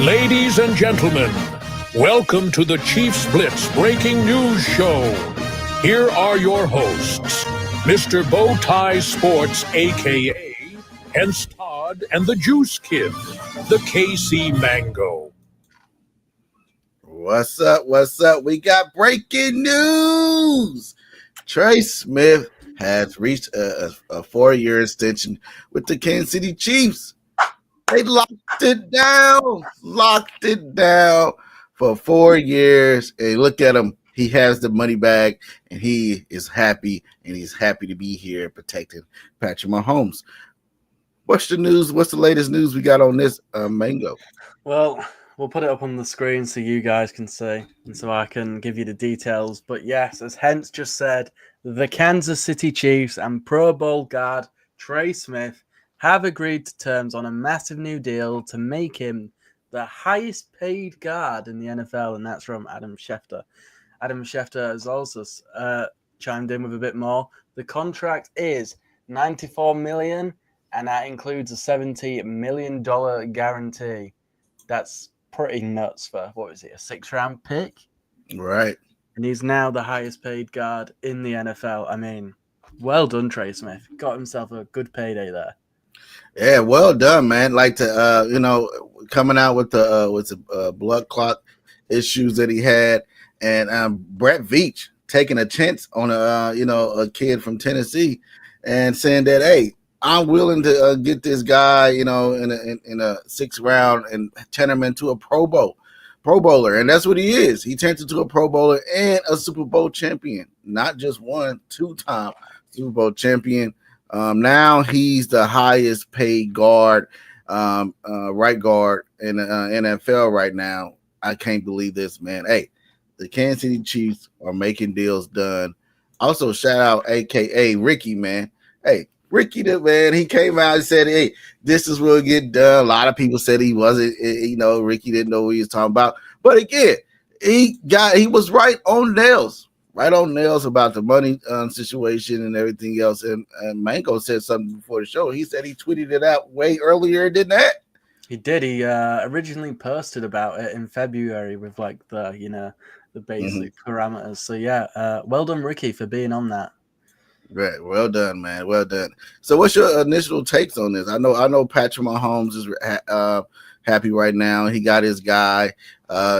Ladies and gentlemen, welcome to the Chiefs Blitz breaking news show. Here are your hosts, Mr. Bowtie Sports, a.k.a. Hense Todd, and the Juice Kid, the KC Mango. What's up? What's up? We got breaking news. Trey Smith has reached a 4-year extension with the Kansas City Chiefs. They locked it down for 4 years. And look at him. He has the money bag, and he is happy, and he's happy to be here protecting Patrick Mahomes. What's the news? What's the latest news we got on this, Mango? Well, we'll put it up on the screen so you guys can see, and so I can give you the details. But yes, as Hense just said, the Kansas City Chiefs and Pro Bowl guard Trey Smith have agreed to terms on a massive new deal to make him the highest paid guard in the NFL, and that's from Adam Schefter. Adam Schefter has also chimed in with a bit more. The contract is $94 million, and that includes a $70 million guarantee. That's pretty nuts for, what is it, a 6th-round pick? Right. And he's now the highest paid guard in the NFL. I mean, well done, Trey Smith. Got himself a good payday there. Yeah, well done, man. Like to coming out with the blood clot issues that he had, and Brett Veach taking a chance on a kid from Tennessee and saying that, hey, I'm willing to get this guy, in a 6th round and turn him into a Pro Bowler, and that's what he is. He turned into a Pro Bowler and a Super Bowl champion, not just one, 2-time Super Bowl champion. Now he's the highest paid guard, right guard in the NFL right now. I can't believe this, man. Hey, the Kansas City Chiefs are making deals done. Also, shout out AKA Ricky, man. Hey, Ricky, the man, he came out and said, hey, this is what will get done. A lot of people said he wasn't, Ricky didn't know what he was talking about. But again, he was right on nails about the money situation and everything else. And Mango said something before the show. He said he tweeted it out way earlier than that. He did. He originally posted about it in February with the basic parameters. So yeah, well done, Ricky, for being on that. Right, well done, man. Well done. So, what's your initial takes on this? I know Patrick Mahomes is happy right now. He got his guy.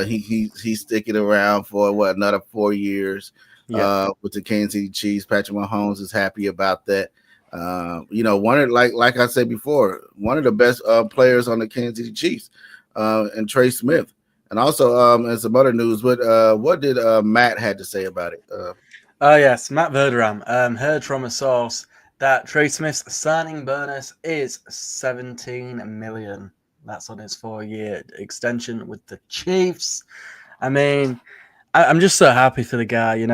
He's sticking around for another 4 years with the Kansas City Chiefs. Patrick Mahomes is happy about that. One of like I said before, one of the best players on the Kansas City Chiefs, and Trey Smith, and also and some other news. What did Matt had to say about it? Yes, Matt Verderam heard from a source that Trey Smith's signing bonus is $17 million. That's on his 4-year extension with the Chiefs. I mean, I'm just so happy for the guy,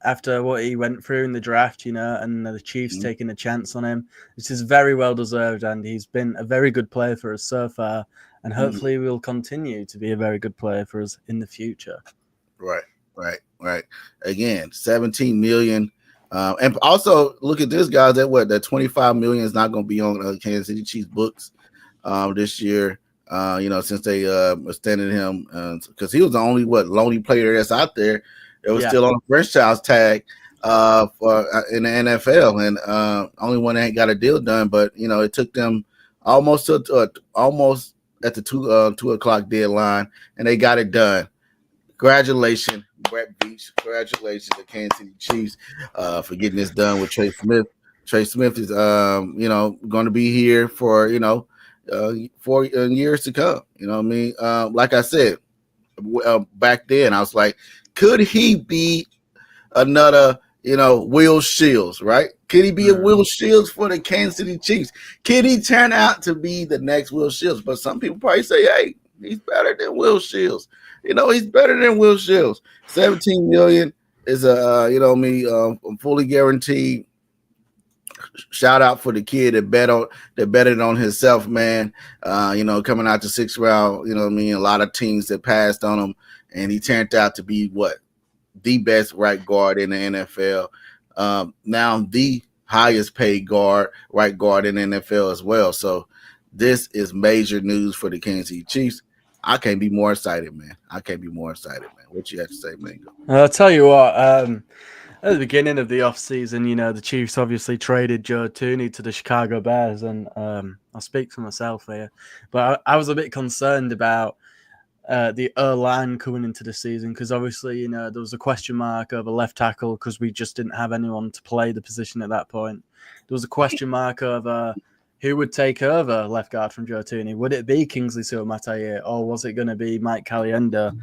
after what he went through in the draft, and the Chiefs taking a chance on him. This is very well deserved, and he's been a very good player for us so far, and hopefully will continue to be a very good player for us in the future. Right. Again, $17 million. And also look at this, guys. That $25 million is not going to be on Kansas City Chiefs books this year. Since they extended him because he was the only player that's out there that was still on the franchise tag for in the NFL, and only one that ain't got a deal done. But it took them almost at the 2 o'clock deadline, and they got it done. Congratulations, Brett Veach. Congratulations to Kansas City Chiefs for getting this done with Trey Smith. Trey Smith is, going to be here for, 4 years to come. You know what I mean? Like I said, back then, I was like, could he be another, Will Shields, right? Could he be a Will Shields for the Kansas City Chiefs? Could he turn out to be the next Will Shields? But some people probably say, hey, he's better than Will Shields. He's better than Will Shields. $17 million is fully guaranteed. Shout out for the kid that betted on himself, man. Coming out the 6th round, a lot of teams that passed on him, and he turned out to be the best right guard in the NFL. Now the highest paid right guard in the NFL as well. So this is major news for the Kansas City Chiefs. I can't be more excited, man. I can't be more excited, man. What you have to say, Mango? I'll tell you what. At the beginning of the offseason, the Chiefs obviously traded Joe Tooney to the Chicago Bears, and I'll speak for myself here, but I was a bit concerned about the line coming into the season because obviously, there was a question mark over left tackle because we just didn't have anyone to play the position at that point. There was a question mark over who would take over left guard from Joe Tooney. Would it be Kingsley Suamataia or was it going to be Mike Caliendo?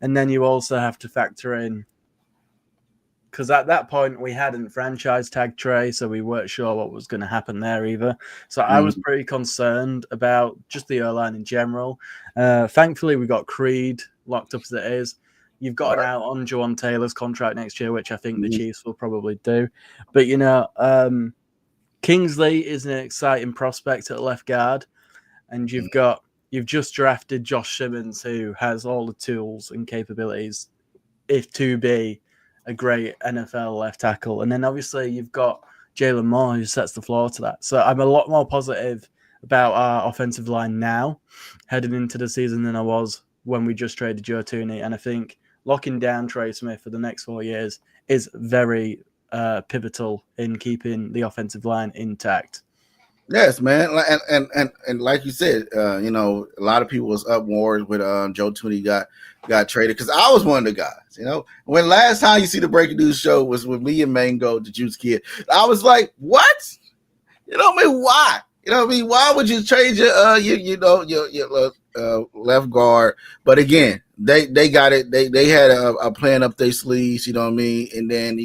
And then you also have to factor in, because at that point we hadn't franchise tagged Trey, so we weren't sure what was going to happen there either. So I was pretty concerned about just the O-line in general. Thankfully, we got Creed locked up as it is. You've got an out on Jawan Taylor's contract next year, which I think the Chiefs will probably do. But, Kingsley is an exciting prospect at left guard, and you've just drafted Josh Simmons, who has all the tools and capabilities if to be a great NFL left tackle. And then obviously you've got Jalen Moore who sets the floor to that. So I'm a lot more positive about our offensive line now heading into the season than I was when we just traded Joe Tooney. And I think locking down Trey Smith for the next 4 years is very pivotal in keeping the offensive line intact. Yes, man, and like you said, a lot of people was up wars with Joe Tooney got traded because I was one of the guys. When last time you see the Breaking News show was with me and Mango, the Juice Kid, I was like, what? Why? Why would you trade your left guard? But again, they got it. They had a plan up their sleeves. And then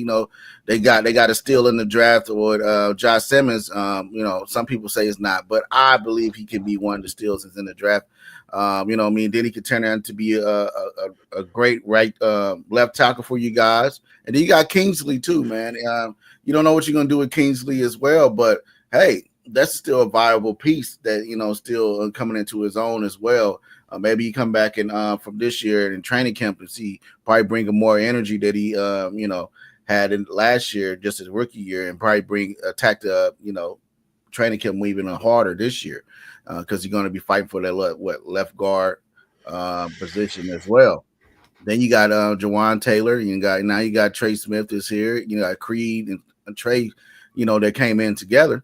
they got a steal in the draft or Josh Simmons. Some people say it's not, but I believe he can be one of the steals that's in the draft. Then he could turn out to be a great right left tackle for you guys. And then you got Kingsley too, man. You don't know what you're gonna do with Kingsley as well, but hey, that's still a viable piece that still coming into his own as well. Maybe he come back and from this year in training camp and see probably bring a more energy that he had in last year, just his rookie year, and probably attack the training camp even harder this year because he's going to be fighting for that left guard position as well. Then you got Jawan Taylor. You got Trey Smith is here. You got Creed and Trey. That came in together.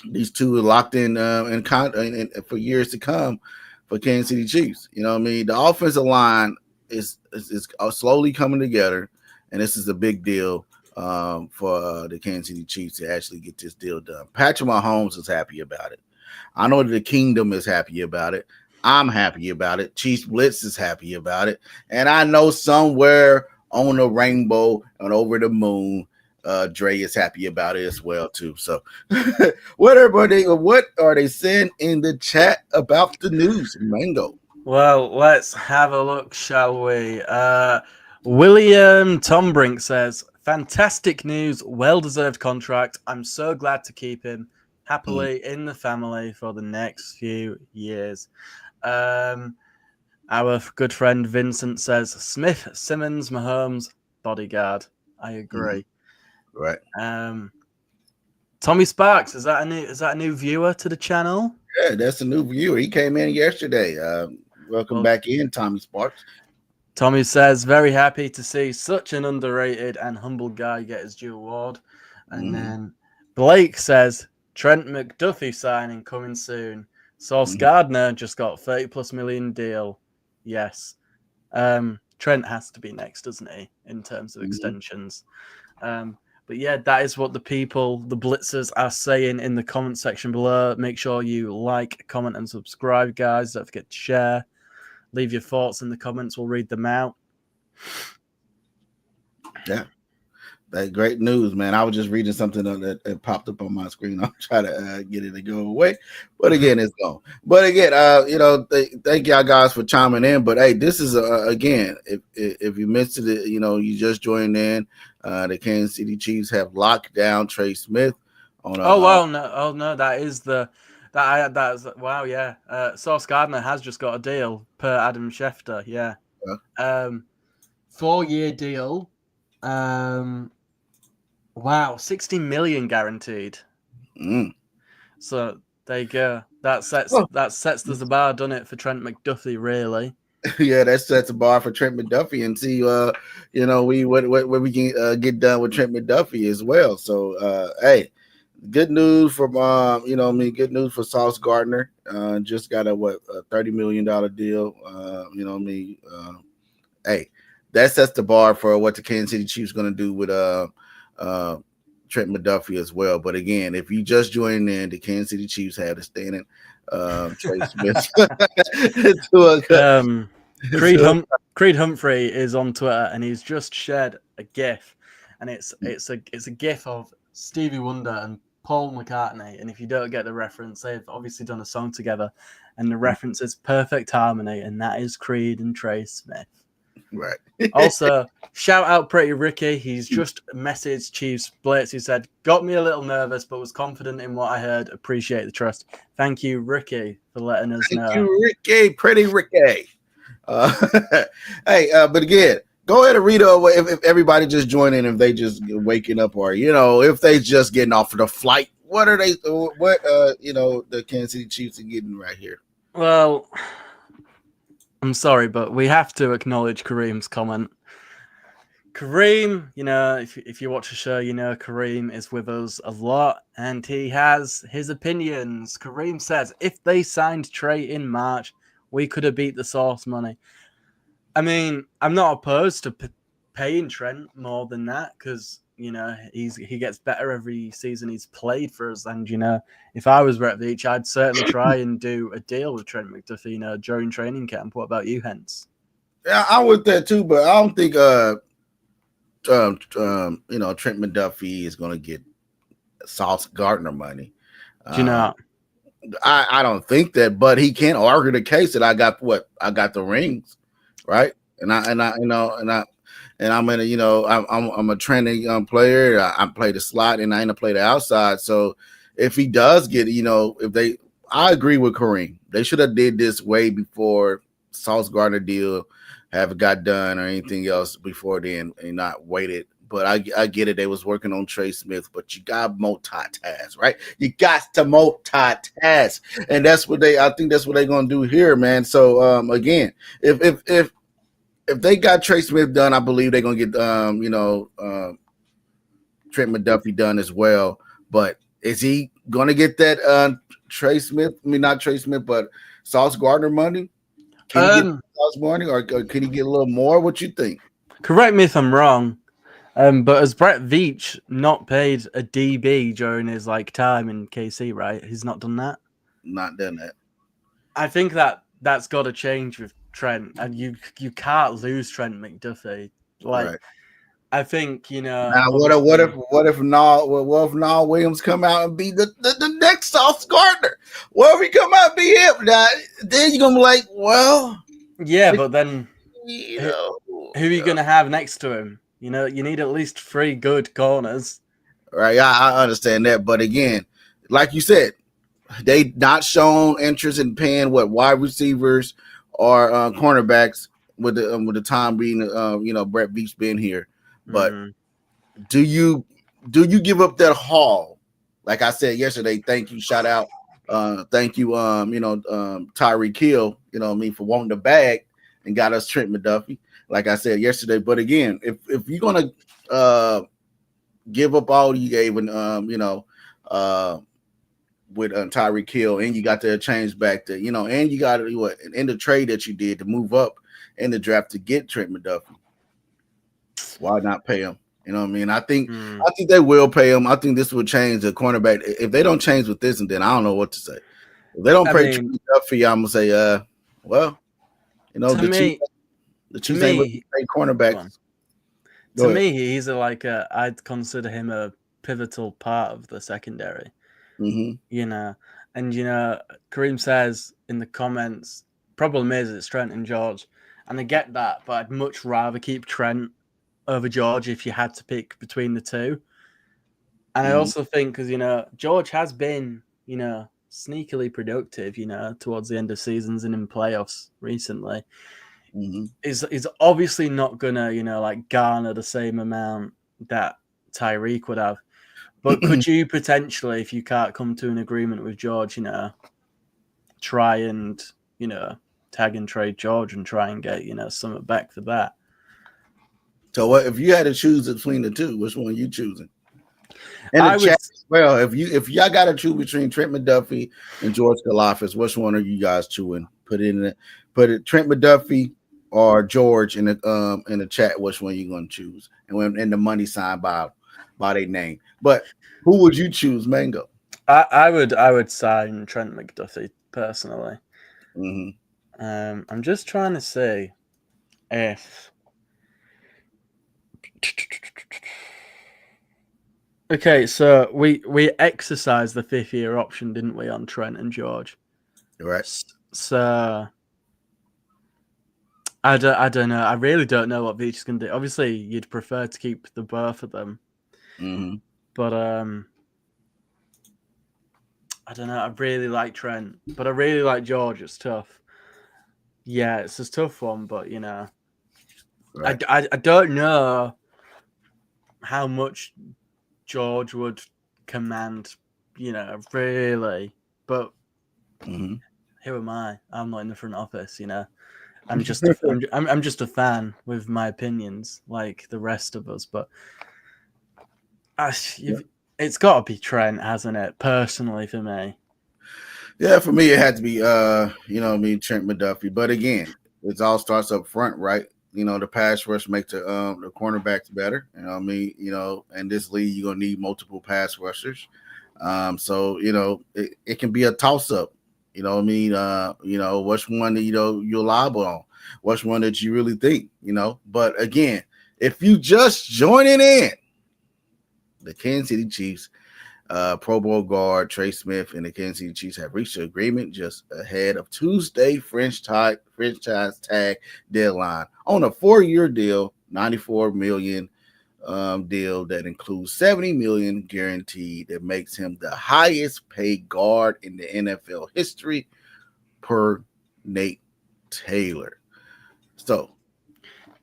These two are locked in for years to come for Kansas City Chiefs. The offensive line is slowly coming together, and this is a big deal for the Kansas City Chiefs to actually get this deal done. Patrick Mahomes is happy about it. I know that the kingdom is happy about it. I'm happy about it. Chiefs Blitz is happy about it. And I know somewhere on the rainbow and over the moon, Dre is happy about it as well too. So what are they saying in the chat about the news, Mango? Well, let's have a look, shall we? William Tombrink says, fantastic news, well-deserved contract. I'm so glad to keep him happily in the family for the next few years. Our good friend Vincent says, Smith, Simmons, Mahomes, bodyguard. I agree. Right. Tommy Sparks, is that a new viewer to the channel? Yeah, that's a new viewer. He came in yesterday. Welcome back in, Tommy Sparks. Tommy says, very happy to see such an underrated and humble guy get his due award. And then Blake says, Trent McDuffie signing coming soon. Sauce Gardner just got $30+ million deal. Yes. Trent has to be next, doesn't he, in terms of extensions? But yeah, that is what the Blitzers are saying in the comment section below. Make sure you like, comment, and subscribe, guys. Don't forget to share. Leave your thoughts in the comments. We'll read them out. Yeah. That great news, man. I was just reading something that popped up on my screen. I'll try to get it to go away. But again, it's gone. But again, thank y'all guys for chiming in. But hey, this is again, if you missed it, you just joined in. The Kansas City Chiefs have locked down Trey Smith on no, that's wow, yeah. Sauce Gardner has just got a deal per Adam Schefter, yeah. 4-year deal. Wow, $60 million guaranteed. So there you go. That sets the bar, doesn't it, for Trent McDuffie, really? Yeah, that sets a bar for Trent McDuffie, and see, what we can get done with Trent McDuffie as well. So, hey, good news from good news for Sauce Gardner. Just got a $30 million deal. Hey, that sets the bar for what the Kansas City Chiefs going to do with Trent McDuffie as well. But again, if you just joined in, the Kansas City Chiefs had a standing Trey Smith. Creed Humphrey is on Twitter, and he's just shared a GIF, and it's a GIF of Stevie Wonder and Paul McCartney. And if you don't get the reference, they've obviously done a song together, and the reference is perfect harmony, and that is Creed and Trey Smith. Right. Also, shout out Pretty Ricky. He's just messaged Chiefs Blitz. He said, "Got me a little nervous, but was confident in what I heard. Appreciate the trust." Thank you, Ricky, for letting us know. Thank you, Ricky. Pretty Ricky. But again, go ahead and read over if everybody just joined in, if they just waking up, or if they just getting off of the flight. What are they? The Kansas City Chiefs are getting right here. Well, I'm sorry, but we have to acknowledge Kareem's comment. Kareem, if you watch the show, Kareem is with us a lot, and he has his opinions. Kareem says, if they signed Trey in March, we could have beat the source money. I mean, I'm not opposed to paying Trent more than that, because he gets better every season he's played for us. And if I was Rhett Veach, I'd certainly try and do a deal with Trent McDuffie, during training camp. What about you, Hense? Yeah, I'm with that too, but I don't think Trent McDuffie is going to get Sauce Gardner money. Do you know? I don't think that, but he can argue the case that I got the rings, right? And I'm a trending young player. I play the slot and I ain't play the outside. So if he does get, I agree with Kareem. They should have did this way before Sauce Gardner deal have got done or anything else before then, and not waited. But I get it. They was working on Trey Smith, but you got multitask, right? You got to multitask, and I think that's what they're gonna do here, man. So again, if they got Trey Smith done, I believe they're gonna get Trent McDuffie done as well. But is he gonna get that Trey Smith? I mean, not Trey Smith, but Sauce Gardner money? Can he get Sauce money, or can he get a little more? What you think? Correct me if I'm wrong. But has Brett Veach not paid a DB during his time in KC, right? He's not done that? Not done that. I think that's got to change with Trent, and you can't lose Trent McDuffie. Right. I think Now, what if Nall Williams come out and be the next Sauce Gardner? What if he come out and be him? Now, then you're gonna be like, well, yeah, but then who are you gonna have next to him? You need at least 3 good corners. Right, I understand that. But again, like you said, they not shown interest in paying wide receivers or cornerbacks with the time being Brett Veach being here. But do you give up that haul? Like I said yesterday, thank you, shout out, thank you, Tyreek Hill, for wanting the bag and got us Trent McDuffie. Like I said yesterday, but again, if you're gonna give up all you gave, and with Tyreek Hill, and you got to change back to and you got in the trade that you did to move up in the draft to get Trent McDuffie, why not pay him? You know what I mean? I think they will pay him. I think this will change the cornerback. If they don't change with this, and then I don't know what to say. If they don't pay Trent McDuffie, I'm gonna say, the Chiefs ain't cornerback. To me, he's I'd consider him a pivotal part of the secondary. Mm-hmm. And Kareem says in the comments, problem is it's Trent and George, and I get that, but I'd much rather keep Trent over George if you had to pick between the two. And I also think because George has been sneakily productive, towards the end of seasons and in playoffs recently. Is obviously not gonna garner the same amount that Tyreek would have, but could you potentially, if you can't come to an agreement with George, try and, tag and trade George and try and get, something back for that. So what if you had to choose between the two? Which one are you choosing? And I would, well, if y'all got to choose between Trent McDuffie and George Karlaftis, which one are you guys choosing? Put it Trent McDuffie or George in the chat. Which one you going to choose? And when the money signed by their name. But who would you choose, Mango? I would sign Trent McDuffie personally. Mm-hmm. I'm just trying to see if. Okay, so we exercised the 5th-year option, didn't we, on Trent and George? Right. So I don't know. I really don't know what Veach is going to do. Obviously, you'd prefer to keep the both of them, but I don't know. I really like Trent, but I really like George. It's tough. Yeah, it's a tough one, but Right. I don't know how much George would command, really. But who am I? I'm not in the front office, I'm just I'm just a fan with my opinions, like the rest of us. But it's got to be Trent, hasn't it? Personally, for me. Yeah, for me it had to be Trent McDuffie. But again, it all starts up front, right? The pass rush makes the cornerbacks better. In this league, you're gonna need multiple pass rushers. So it can be a toss up. Which one you're liable on, which one that you really think, But again, if you just joining in, the Kansas City Chiefs, Pro Bowl guard Trey Smith and the Kansas City Chiefs have reached an agreement just ahead of Tuesday franchise tag deadline on a 4-year deal, $94 million deal that includes $70 million guaranteed. That makes him the highest paid guard in the NFL history, per Nate Taylor. So,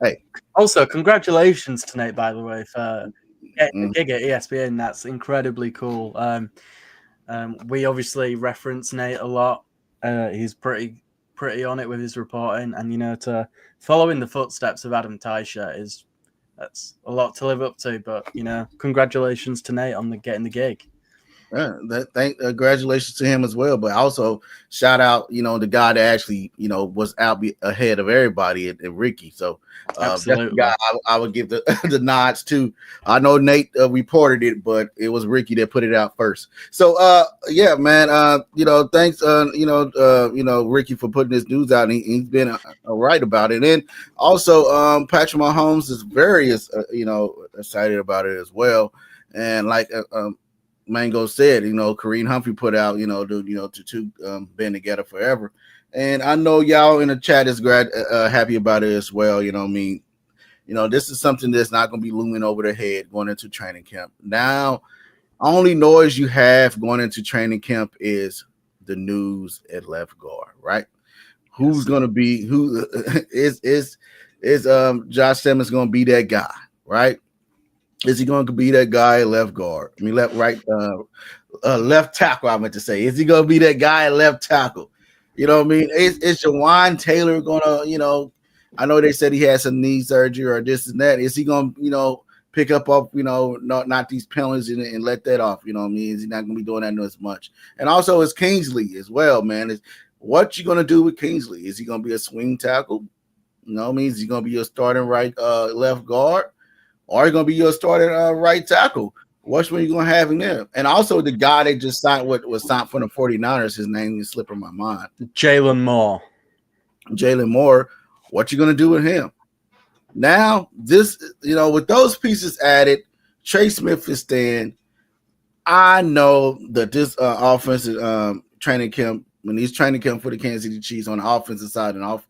hey. Also, congratulations to Nate, by the way, for getting a gig at ESPN. That's incredibly cool. We obviously reference Nate a lot. He's pretty on it with his reporting, and to follow in the footsteps of Adam Teicher that's a lot to live up to. But congratulations to Nate on getting the gig. Congratulations to him as well, but also shout out, the guy that actually, was out ahead of everybody and Ricky. So absolutely, that's the guy I would give the nods to. I know Nate reported it, but it was Ricky that put it out first. So yeah, man, thanks, Ricky for putting this news out. And he's been right about it, and also Patrick Mahomes is very excited about it as well, and like Mango said, Kareem Humphrey put out, the two been together forever. And I know y'all in the chat is happy about it as well. This is something that's not going to be looming over their head going into training camp. Now, only noise you have going into training camp is the news at left guard, right? Who's going to be, who is Josh Simmons going to be that guy, right? Is he going to be that guy at left guard? I mean, left tackle, I meant to say. Is he going to be that guy at left tackle? You know what I mean? Is Jawan Taylor going to, I know they said he had some knee surgery or this and that. Is he going to, pick up, not these penalties and let that off? You know what I mean? Is he not going to be doing that as much? And also, it's Kingsley as well, man. What you going to do with Kingsley? Is he going to be a swing tackle? You know what I mean? Is he going to be a starting left guard? Or you're going to be your starting right tackle? Which one you going to have in there? And also the guy they just signed was signed from the 49ers. His name is slipping my mind. Jalen Moore. What you going to do with him? Now, this, with those pieces added, Trey Smith is staying. I know that this offensive training camp, when he's training camp for the Kansas City Chiefs on the offensive side and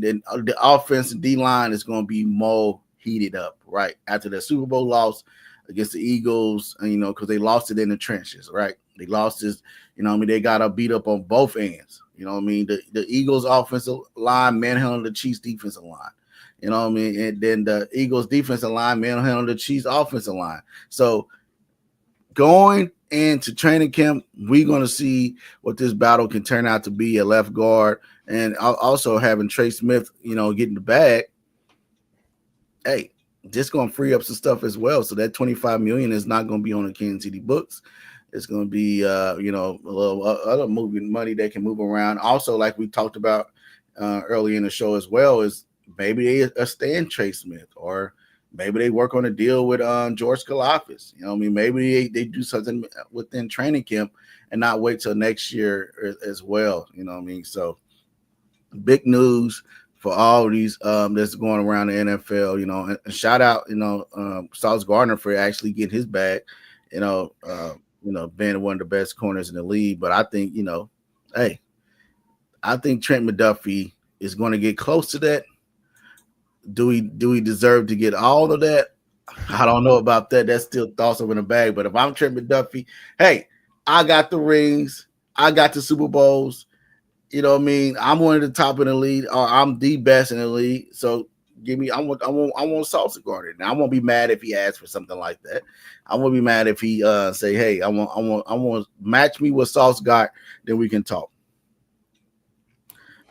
then the offensive D-line is going to be more heated up, right? After the Super Bowl loss against the Eagles, because they lost it in the trenches, right? They lost this, they got beat up on both ends. The Eagles offensive line manhandled the Chiefs defensive line. And then the Eagles defensive line manhandled the Chiefs offensive line. So going into training camp, we're going to see what this battle can turn out to be at left guard, and also having Trey Smith, getting the bag. Hey, just going to free up some stuff as well. So that $25 million is not going to be on the Kansas City books. It's going to be, a little other moving money they can move around. Also, like we talked about early in the show as well, is maybe they extend Trey Smith, or maybe they work on a deal with George Kalafis. Maybe they do something within training camp and not wait till next year as well. So big news for all these that's going around the NFL. And shout out, Sauce Gardner for actually getting his bag. Being one of the best corners in the league. But I think, I think Trent McDuffie is going to get close to that. Do we deserve to get all of that? I don't know about that. That's still thoughts up in the bag. But if I'm Trent McDuffie, hey, I got the rings. I got the Super Bowls. I'm one of the top in the league, or I'm the best in the league. So I want Sauce Gardner. Now I won't be mad if he asks for something like that. I won't be mad if he say, hey, I want match me with Sauce got, then we can talk.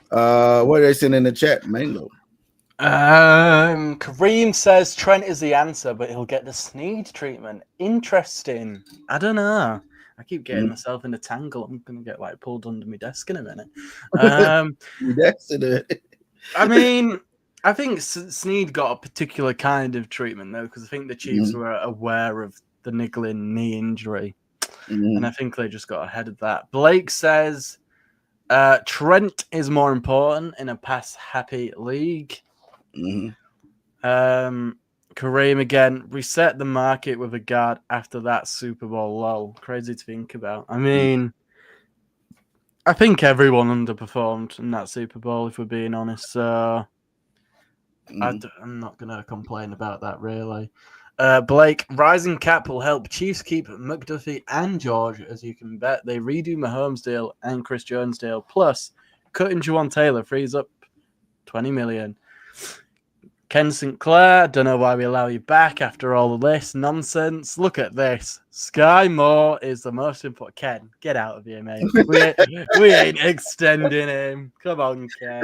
What are they saying in the chat, Mango? Kareem says Trent is the answer, but he'll get the Snead treatment. Interesting. I don't know. I keep getting myself in a tangle. I'm gonna get pulled under my desk in a minute. I mean, I think Snead got a particular kind of treatment though, because I think the Chiefs were aware of the niggling knee injury, and I think they just got ahead of that. Blake says Trent is more important in a pass-happy league. Kareem again, reset the market with a guard after that Super Bowl lull. Crazy to think about. I mean, I think everyone underperformed in that Super Bowl, if we're being honest. So I'm not going to complain about that, really. Blake, rising cap will help Chiefs keep McDuffie and George, as you can bet. They redo Mahomes deal and Chris Jones deal. Plus, cutting Juwan Taylor frees up $20 million. Ken Sinclair, don't know why we allow you back after all of this nonsense. Look at this. Sky Moore is the most important. Ken, get out of here, mate. We ain't extending him. Come on, Ken.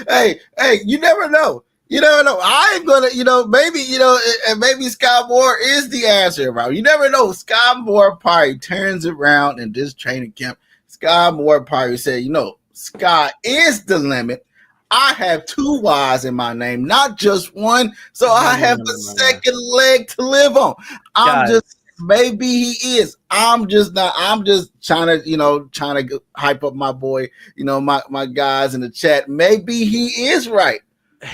Hey, you never know. You never know. I'm gonna, maybe Sky Moore is the answer, bro. You never know. Sky Moore probably turns around in this training camp. Sky Moore probably said, Sky is the limit. I have 2 Y's in my name, not just one. So I have a second leg to live on. Maybe he is. I'm just trying to hype up my boy, my guys in the chat. Maybe he is right.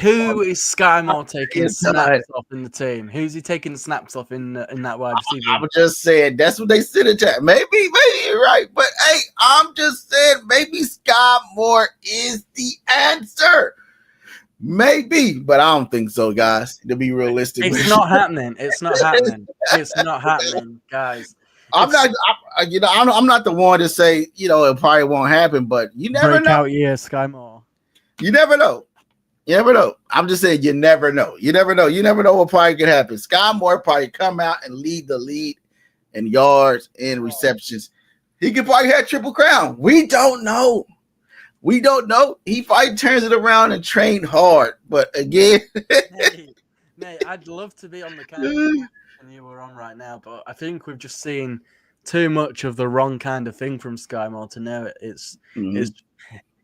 Who is Sky Moore taking snaps off in the team? Who's he taking snaps off in that wide receiver? I'm just saying that's what they said in chat. Maybe you're right, but hey, I'm just saying maybe Sky Moore is the answer. Maybe, but I don't think so, guys. To be realistic, it's not happening. It's not happening. It's not happening, guys. I'm not the one to say it probably won't happen, but you never know. Breakout year, Sky Moore. You never know. You never know. I'm just saying you never know. You never know. You never know what probably could happen. Sky Moore probably come out and lead the lead in yards and receptions. He could probably have triple crown. We don't know. He probably turns it around and train hard. But again, mate, I'd love to be on the kind of you were on right now, but I think we've just seen too much of the wrong kind of thing from Sky Moore to know it. It's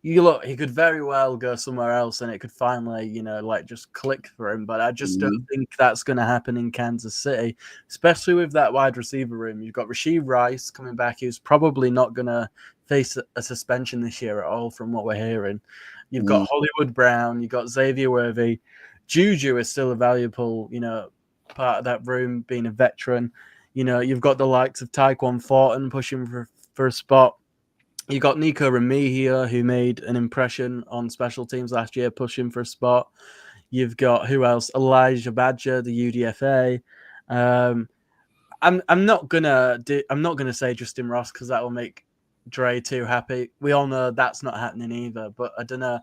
he could very well go somewhere else and it could finally, just click for him. But I just don't think that's going to happen in Kansas City, especially with that wide receiver room. You've got Rashee Rice coming back, who's probably not going to face a suspension this year at all, from what we're hearing. You've got Hollywood Brown, you've got Xavier Worthy. Juju is still a valuable, part of that room, being a veteran. You've got the likes of Tyquan Thornton pushing for a spot. You got Nico Remigio, who made an impression on special teams last year, pushing for a spot. You've got who else? Elijah Badger, the UDFA. I'm not gonna say Justin Ross because that will make Dre too happy. We all know that's not happening either. But I don't know.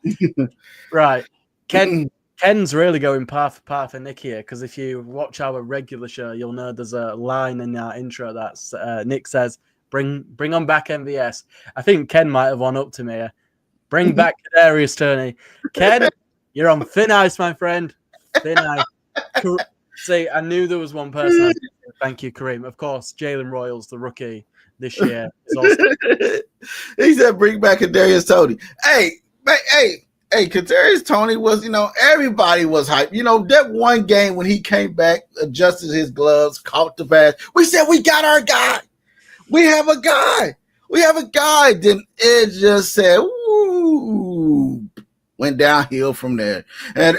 Right, Ken Ken's really going par for Nick here, because if you watch our regular show, you'll know there's a line in our intro that's Nick says, "Bring on back MVS." I think Ken might have one up to me. Bring back Kadarius Toney. Ken, you're on thin ice, my friend. Thin ice. See, I knew there was one person. Thank you, Kareem. Of course, Jalen Royals, the rookie this year, is also. He said, "Bring back Kadarius Toney." Hey, Kadarius Toney was, everybody was hyped. That one game when he came back, adjusted his gloves, caught the pass. We said, "We got our guy. We have a guy. We have a guy." Then it just said, "Ooh," went downhill from there, and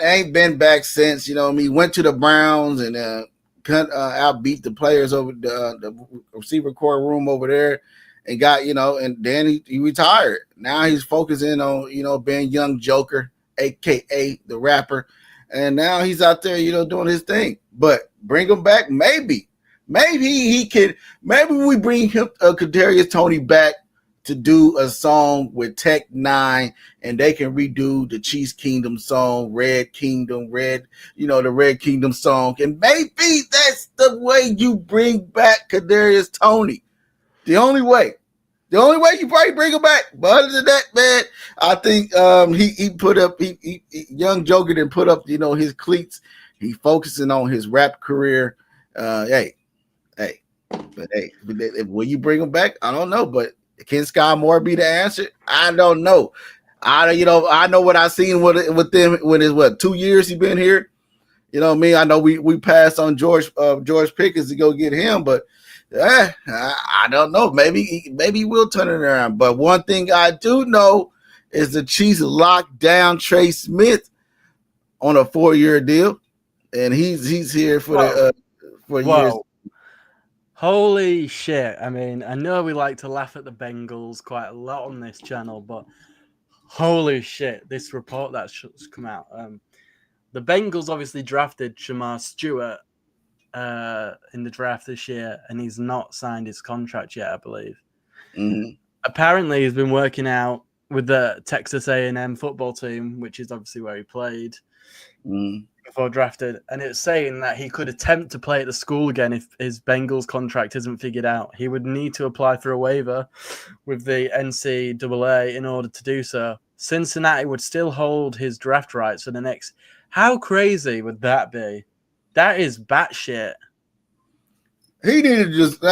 ain't been back since. Went to the Browns and outbeat the players over the receiver core room over there, and got and then he retired. Now he's focusing on being Young Joker, aka the rapper, and now he's out there doing his thing. But bring him back, maybe he can. Maybe we bring him Kadarius Toney back to do a song with Tech 9, and they can redo the Chiefs Kingdom song, Red Kingdom, the Red Kingdom song. And maybe that's the way you bring back Kadarius Toney. The only way you probably bring him back. But other than that, man, I think he put up, Young Joker didn't put up, his cleats. He focusing on his rap career. Will you bring him back? I don't know, but can Sky Moore be the answer? I don't know. I know what I've seen with them when it's 2 years he been here. I know we passed on George Pickens to go get him, but I don't know. Maybe he will turn it around. But one thing I do know is the Chiefs locked down Trey Smith on a 4-year deal, and he's here for years. Holy shit. I mean, I know we like to laugh at the Bengals quite a lot on this channel, but holy shit, this report that's come out. The Bengals obviously drafted Shamar Stewart in the draft this year, and he's not signed his contract yet, I believe. Mm-hmm. Apparently, he's been working out with the Texas A&M football team, which is obviously where he played. Before drafted, and it's saying that he could attempt to play at the school again if his Bengals contract isn't figured out. He would need to apply for a waiver with the NCAA in order to do so. Cincinnati would still hold his draft rights for the next. How crazy would that be? That is batshit. He needed to just.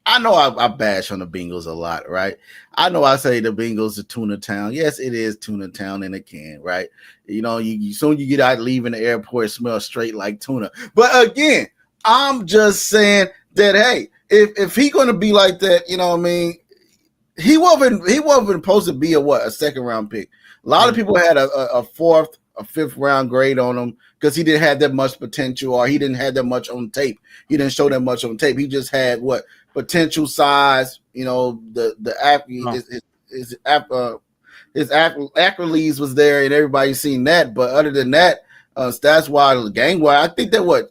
I know I bash on the Bengals a lot, right? I know I say the Bengals are tuna town. Yes, it is tuna town in a can, right? You soon you get out leaving the airport, smell straight like tuna. But again, I'm just saying that hey, if he going to be like that, he wasn't supposed to be a second round pick. A lot of people had a fourth, a fifth round grade on him because he didn't have that much potential, or he didn't have that much on tape. He didn't show that much on tape. He just had potential size, his accolades was there, and everybody seen that. But other than that, stats wise, game wise, I think that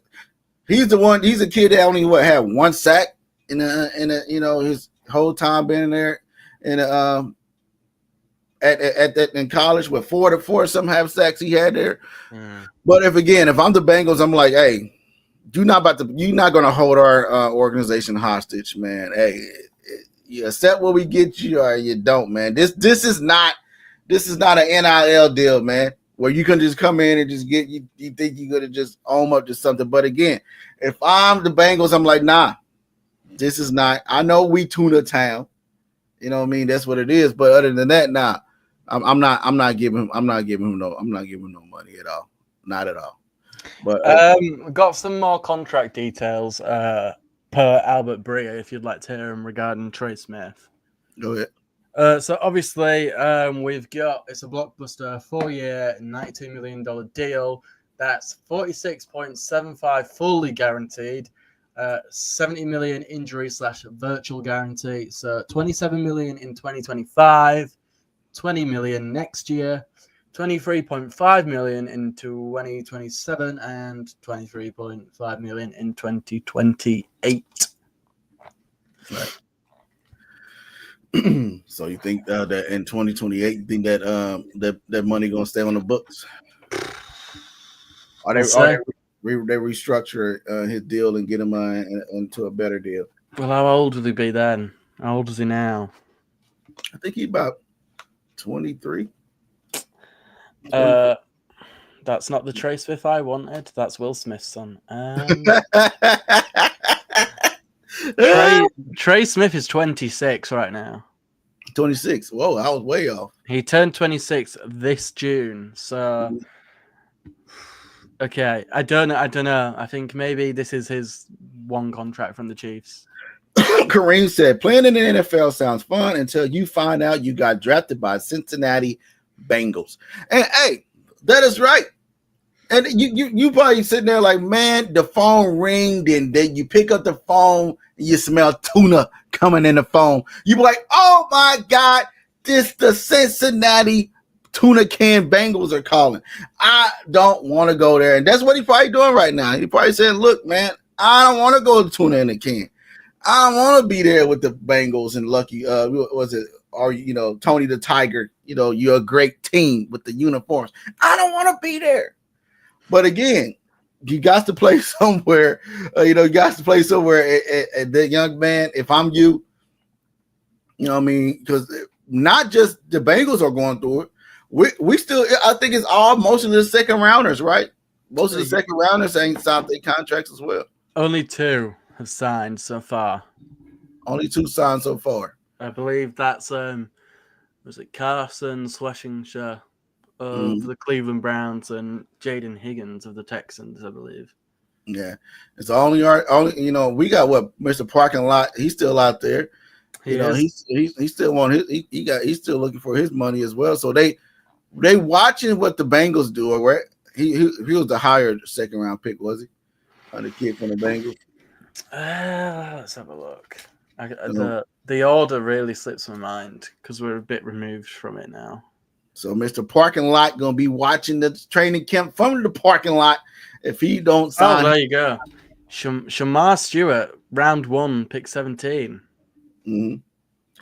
he's a kid that only had one sack in his whole time being there in in college with 4 to some half sacks he had there. But if I'm the Bengals, I'm like, hey, you're not going to hold our organization hostage, man. Hey, you accept what we get you, or you don't, man. This is not an NIL deal, man, where you can just come in and just get you think you're gonna just own up to something. But again, if I'm the Bengals, I'm like, nah, this is not. I know we tuna town, you know what I mean. That's what it is. But other than that, nah, I'm not giving him no money at all, not at all. But got some more contract details per Albert Bria, if you'd like to hear him regarding Trey Smith. Go ahead. So obviously, we've got it's a blockbuster 4-year, $92 million deal. That's 46.75 fully guaranteed, 70 million injury / virtual guarantee. So 27 million in 2025, 20 million next year, 23.5 million in 2027, and 23.5 million in 2028. Right. So you think that in 2028, you think that that money gonna stay on the books? Or they restructure his deal and get him into a better deal. Well, how old will he be then? How old is he now? I think he's about 23. That's not the Trey Smith I wanted. That's Will Smith's son. Trey Smith is 26 right now. 26. Whoa, I was way off. He turned 26 this June. So, okay, I don't know. I think maybe this is his one contract from the Chiefs. Kareem said, playing in the NFL sounds fun until you find out you got drafted by Cincinnati Bengals. And hey, that is right. And you probably sitting there like, man, the phone ringed, and then you pick up the phone and you smell tuna coming in the phone. You be like, oh my God, this the Cincinnati tuna can Bengals are calling. I don't want to go there. And that's what he's probably doing right now. He probably saying, look, man, I don't want to go to tuna in the can. I don't want to be there with the Bengals and Lucky, Tony the Tiger. You're a great team with the uniforms. I don't want to be there. But again, you got to play somewhere. You got to play somewhere. And that young man, if I'm you, you know what I mean? Because not just the Bengals are going through it. We still, I think it's most of the second rounders, right? Most of the second rounders ain't signed their contracts as well. Only 2 have signed so far. Only 2 signed so far. I believe that's was it Carson Schlesinger of the Cleveland Browns and Jaden Higgins of the Texans, I believe. Yeah, it's only we got Mr. Parking Lot. He's still out there. He still want he's still looking for his money as well. So they watching what the Bengals do. Or he was the higher second round pick, was he? The kid from the Bengals. Let's have a look. The order really slips my mind because we're a bit removed from it now. So Mr. Parking Lot gonna be watching the training camp from the parking lot if he don't sign. Oh, there you go. Shamar Stewart, round 1, pick 17. Mm-hmm.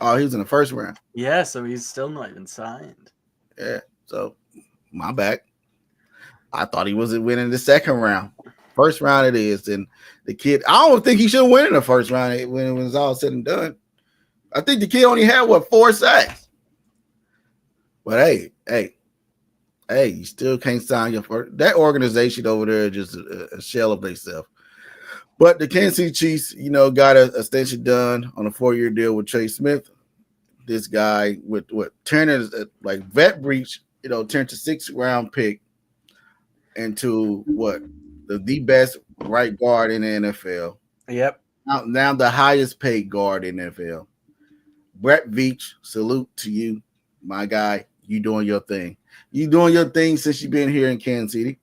Oh, he was in the first round. Yeah, so he's still not even signed. Yeah, so my bad. I thought he was winning the second round. First round it is, and the kid. I don't think he should win in the first round when it was all said and done. I think the kid only had 4 sacks. But hey, you still can't sign your first. That organization over there is just a shell of themselves. But the Kansas City Chiefs, got an extension done on a 4-year deal with Trey Smith. This guy with Turner, like vet breach, turned to 6th round pick into the best right guard in the NFL. Yep. Now the highest paid guard in the NFL. Brett Veach, salute to you, my guy. You doing your thing. You doing your thing since you've been here in Kansas City.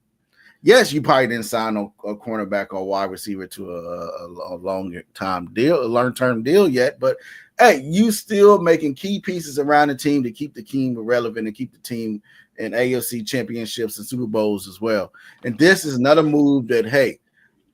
Yes, you probably didn't sign a cornerback or wide receiver to a long-term deal yet, but hey, you still making key pieces around the team to keep the team relevant and keep the team in AFC championships and Super Bowls as well. And this is another move that, hey,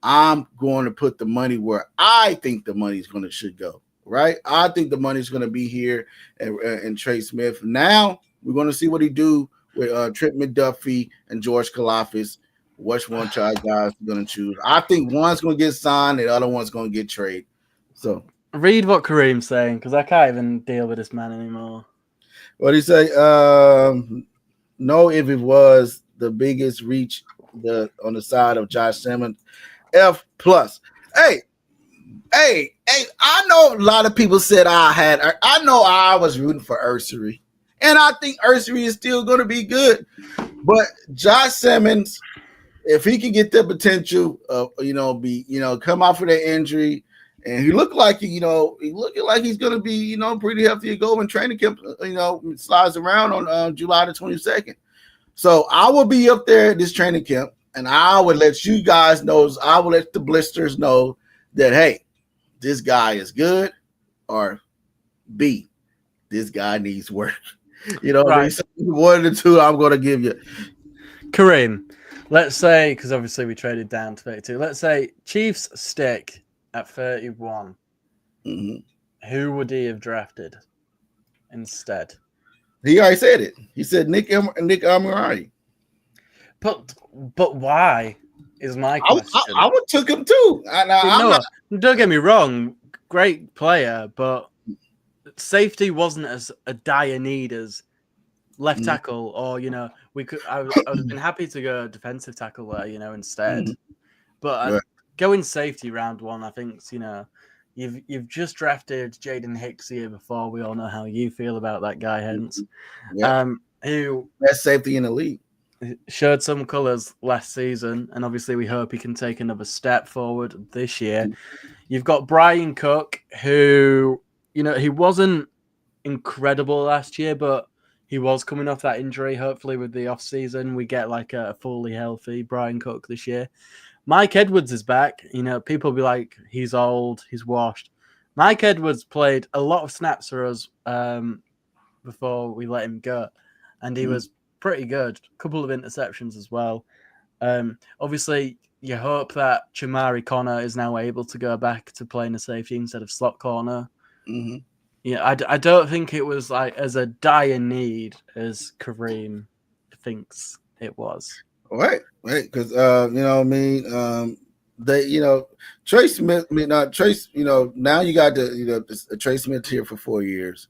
I'm going to put the money where I think the money should go. Right? I think the money's going to be here and Trey Smith. Now we're going to see what he do with Trent McDuffie and George Kalafis. Which one guys are going to choose? I think one's going to get signed, and the other one's going to get traded. So read what Kareem's saying because I can't even deal with this man anymore. What did he say? No, if it was the biggest reach on the side of Josh Simmons, F+. Hey, I know a lot of people said I know I was rooting for Ursery, and I think Ursery is still going to be good. But Josh Simmons, if he can get the potential of, come off of that injury, and he looked like, he's going to be, pretty healthy to go in training camp, slides around on July the 22nd. So I will be up there at this training camp, and I would let you guys know, I will let the blisters know that, hey, this guy is good, or B, this guy needs work. Right. One of the two I'm going to give you. Kareem, let's say, because obviously we traded down to 32, let's say Chiefs stick at 31. Mm-hmm. Who would he have drafted instead? He already said it. He said Nick Amorati. But why is my question? I would took him too. Don't get me wrong, great player, but safety wasn't as a dire need as left tackle, or we could. I would have been happy to go defensive tackle there, instead. But going safety round one, I think you've just drafted Jaden Hicks the year before. We all know how you feel about that guy, Hense. Who best safety in the league. Showed some colours last season, and obviously we hope he can take another step forward this year. You've got Brian Cook, who, he wasn't incredible last year, but he was coming off that injury. Hopefully with the off-season, we get like a fully healthy Brian Cook this year. Mike Edwards is back. People will be like, he's old, he's washed. Mike Edwards played a lot of snaps for us before we let him go, and he was pretty good. A couple of interceptions as well. Obviously, you hope that Chamari Connor is now able to go back to playing a safety instead of slot corner. I don't think it was like as a dire need as Kareem thinks it was. Right, because Trey Smith. Now you got Trey Smith here for 4 years.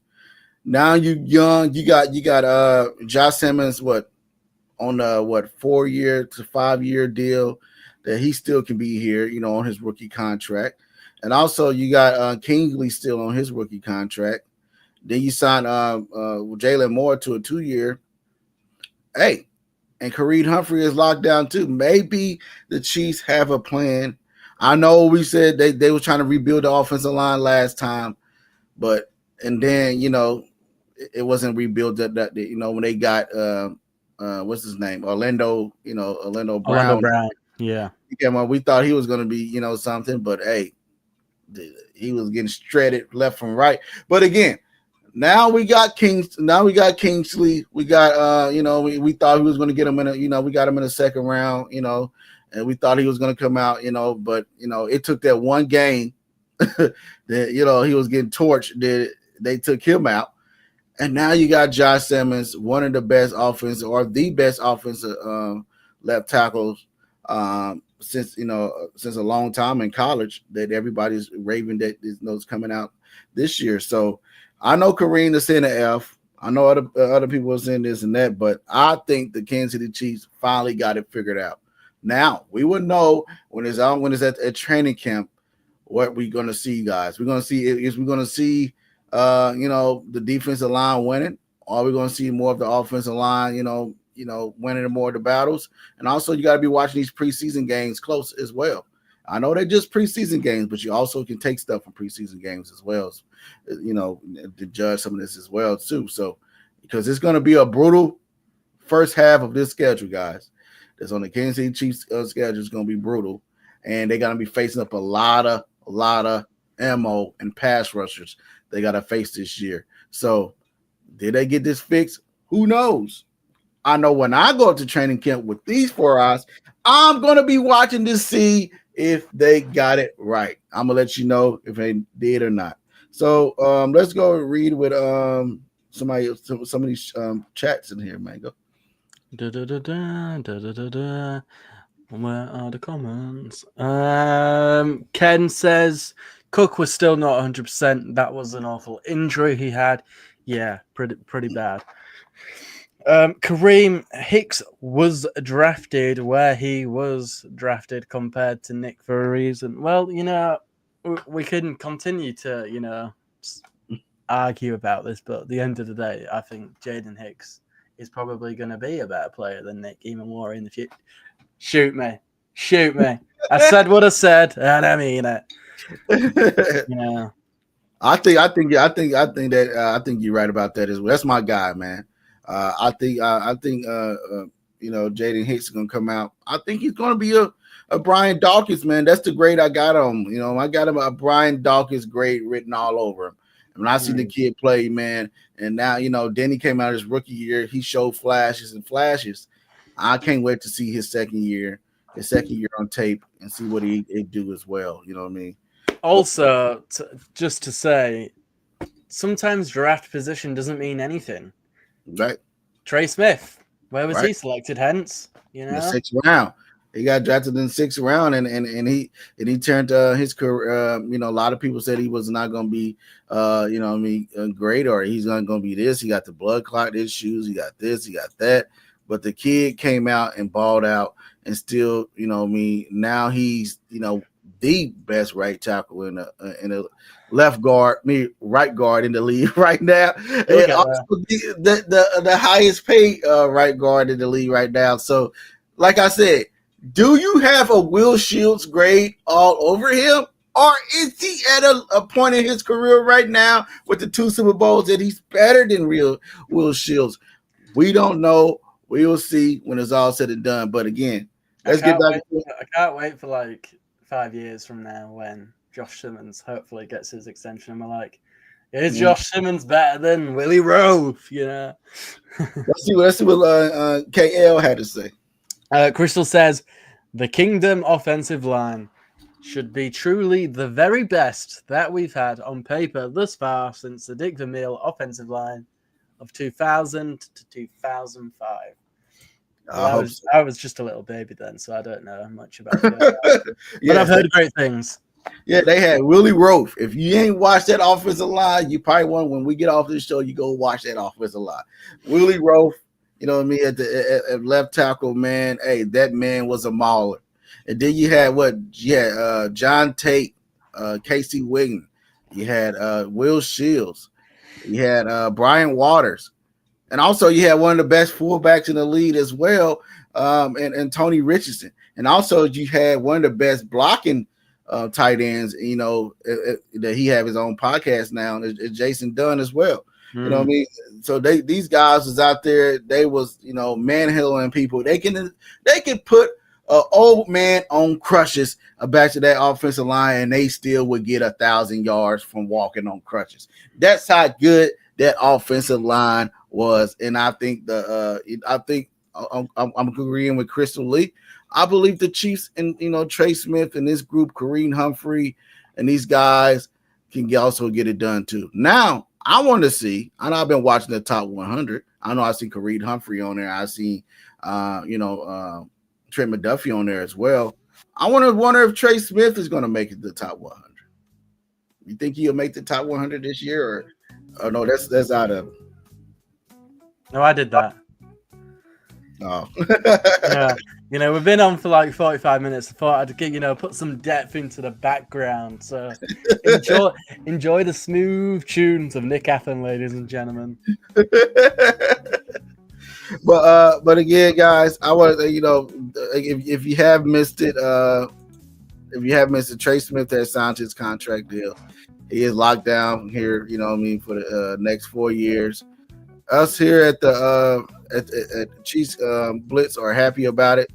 Now you young, you got Josh Simmons on a 4-year to 5-year deal that he still can be here, on his rookie contract. And also you got Kingsley still on his rookie contract. Then you sign Jalen Moore to a 2-year. Hey, and Kareem Humphrey is locked down too. Maybe the Chiefs have a plan. I know we said they were trying to rebuild the offensive line last time, and then it wasn't rebuilt that when they got what's his name, Orlando Brown. Yeah, we thought he was going to be something, but hey, he was getting shredded left and right. But again, now we got Kingsley. We got we thought he was going to get him in we got him in the second round, and we thought he was going to come out, but it took that one game that he was getting torched. They took him out. And now you got Josh Simmons, one of the best offensive or the best offensive left tackles since a long time in college that everybody's raving that is coming out this year. So I know Kareem is in the F. I know other people are saying this and that, but I think the Kansas City Chiefs finally got it figured out. Now we will know when it's at training camp what we're going to see, guys. We're going to see the defensive line winning, or we're going to see more of the offensive line, winning more of the battles. And also you got to be watching these preseason games close as well. I know they're just preseason games, but you also can take stuff from preseason games as well, to judge some of this as well too. So, because it's going to be a brutal first half of this schedule, guys. That's on the Kansas City Chiefs schedule is going to be brutal, and they're going to be facing up a lot of ammo and pass rushers they got to face this year. So, did they get this fixed? Who knows? I know when I go to training camp with these 4 eyes, I'm going to be watching to see if they got it right. I'm going to let you know if they did or not. So, let's go read with some of these chats in here, man. Go. Where are the comments? Ken says Cook was still not 100%. That was an awful injury he had. Yeah, pretty bad. Kareem Hicks was drafted where he was drafted compared to Nick for a reason. Well, we can continue to, argue about this, but at the end of the day, I think Jaden Hicks is probably going to be a better player than Nick even more in the future. Shoot me. I said what I said, and I mean it. I think you're right about that as well. That's my guy, man. I think Jaden Hicks is gonna come out. I think he's gonna be a Brian Dawkins, man. That's the grade I got on him. I got him a Brian Dawkins grade written all over him. And when I see the kid play, man, and now then he came out his rookie year, he showed flashes. I can't wait to see his second year on tape and see what he do as well. You know what I mean? Also, just to say, sometimes draft position doesn't mean anything. Right. Trey Smith, Where was right? he selected? Hense, In the 6th round. He got drafted in the 6th round, and he turned his career. A lot of people said he was not going to be, great, or he's not going to be this. He got the blood clot issues. He got this. He got that. But the kid came out and balled out, and still, now he's, the best right tackle in a left guard, right guard in the league right now, and also the highest paid right guard in the league right now. So, like I said, do you have a Will Shields grade all over him, or is he at a point in his career right now with the 2 Super Bowls that he's better than Will Shields? We don't know. We will see when it's all said and done. But again, let's get back. I can't wait for like 5 years from now when Josh Simmons hopefully gets his extension. And we're like, is Josh Simmons better than Willie Roaf? Let's see what KL had to say. Crystal says the Kingdom offensive line should be truly the very best that we've had on paper thus far since the Dick Vermeil offensive line of 2000 to 2005. I was just a little baby then, so I don't know much about it. But I've heard great things. Yeah, they had Willie Roaf. If you ain't watched that offensive line, you probably want, when we get off this show, you go watch that offensive line. Willie Roaf, at the left tackle, man. Hey, that man was a mauler. And then you had John Tate, Casey Wiggin. You had Will Shields. You had Brian Waters. And also you had one of the best fullbacks in the league as well, and Tony Richardson. And also you had one of the best blocking tight ends, that he have his own podcast now, is Jason Dunn as well. You know what I mean? So these guys was out there, they was, manhandling people. They can put an old man on crutches back to that offensive line, and they still would get 1,000 yards from walking on crutches. That's how good that offensive line was. And I think I'm agreeing with Crystal Lee. I believe the Chiefs and Trey Smith and this group, Kareem Humphrey and these guys, can also get it done too. Now I want to see. I know I've been watching the top 100. I know I see Kareem Humphrey on there. I see Trey McDuffie on there as well. I wonder if Trey Smith is going to make it to the top 100. You think he'll make the top 100 this year, or no? That's out of. No, I did that. Oh. Yeah. We've been on for like 45 minutes. I thought I'd put some depth into the background. So enjoy the smooth tunes of Nick Athen, ladies and gentlemen. But again, guys, I want if you have missed it, Trey Smith has signed his contract deal. He is locked down here, for the next 4 years. Us here at the Chiefs Blitz are happy about it.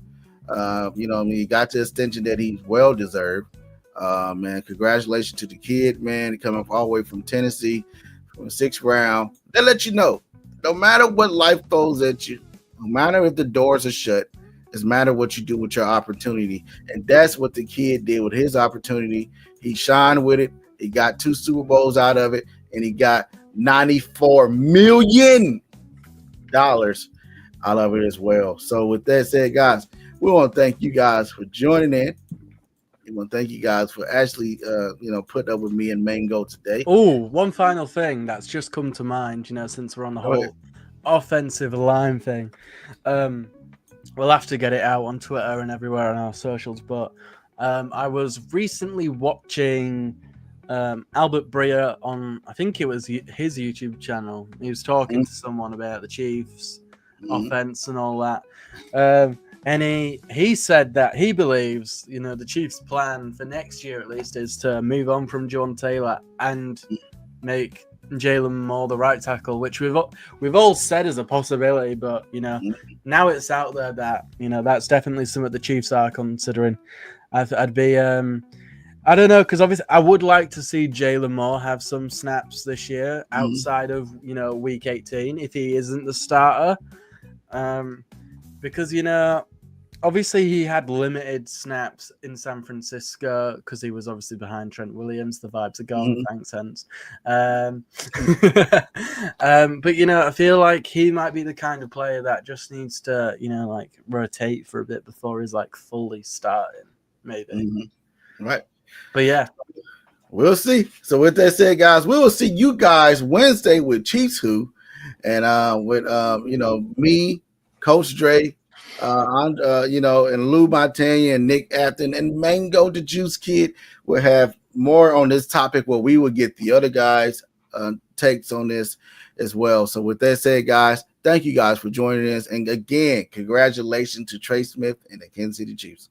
He got the extension that he's well deserved. Man, congratulations to the kid, man, coming all the way from Tennessee, from the 6th round. They let you know, no matter what life throws at you, no matter if the doors are shut, it's matter what you do with your opportunity. And that's what the kid did with his opportunity. He shined with it. He got 2 Super Bowls out of it, and he got $94 million out of it as well. So with that said, guys, we want to thank you guys for joining in. We want to thank you guys for actually, putting up with me and Mango today. Oh, one final thing that's just come to mind, since we're on the whole offensive line thing. We'll have to get it out on Twitter and everywhere on our socials. But I was recently watching Albert Breer on, I think it was his YouTube channel. He was talking to someone about the Chiefs offense and all that. And he said that he believes, the Chiefs' plan for next year at least is to move on from John Taylor and make Jalen Moore the right tackle, which we've all said is a possibility, but now it's out there that that's definitely something the Chiefs are considering. I'd be I don't know, because obviously I would like to see Jalen Moore have some snaps this year outside of week 18 if he isn't the starter, because obviously he had limited snaps in San Francisco because he was obviously behind Trent Williams. The vibes are gone. Thanks, Hense. But I feel like he might be the kind of player that just needs to, like rotate for a bit before he's like fully starting, maybe. Right. But yeah. We'll see. So with that said, guys, we will see you guys Wednesday with Chiefs Who, and with me, Coach Dre, and Lou Montagna and Nick Afton and Mango the Juice Kid will have more on this topic where we will get the other guys' takes on this as well. So with that said, guys, thank you guys for joining us. And again, congratulations to Trey Smith and the Kansas City Chiefs.